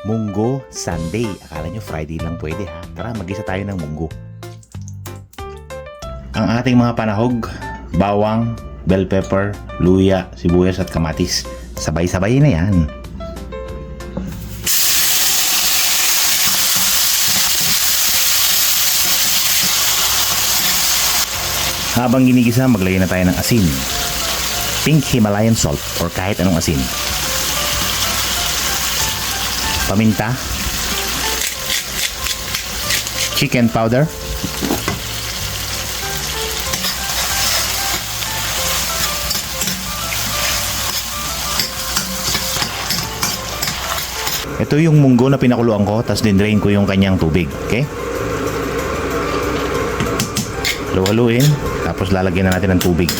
Munggo Sunday. Akala nyo Friday lang pwede ha? Tara, mag-isa tayo ng munggo. Ang ating mga panahog, bawang, bell pepper, luya, sibuyas at kamatis. Sabay-sabay na yan. Habang ginigisa, maglagay na tayo ng asin. Pink Himalayan salt or kahit anong asin. Paminta, chicken powder, ito yung munggo na pinakuluan ko, tapos din-drain ko yung kanyang tubig. Okay? Halu-haluin, tapos lalagyan na natin ng tubig.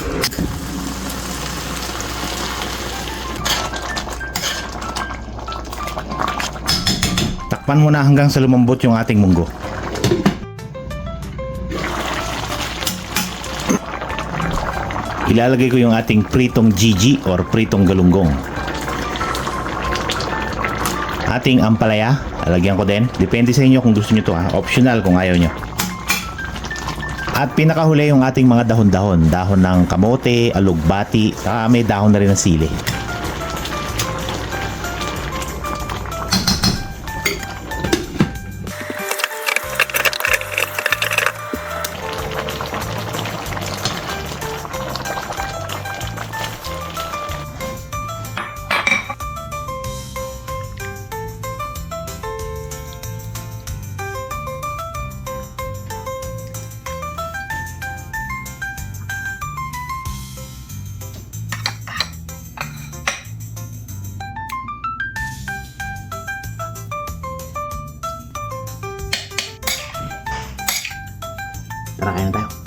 Takpan muna hanggang sa lumambot yung ating munggo. Ilalagay ko yung ating pritong Gigi or pritong galunggong. Ating ampalaya, lalagyan ko din. Depende sa inyo kung gusto nyo to ha. Optional kung ayaw nyo. At pinakahuli yung ating mga dahon-dahon. Dahon ng kamote, alugbati, may dahon na rin ng sili. Tara, kain na tayo.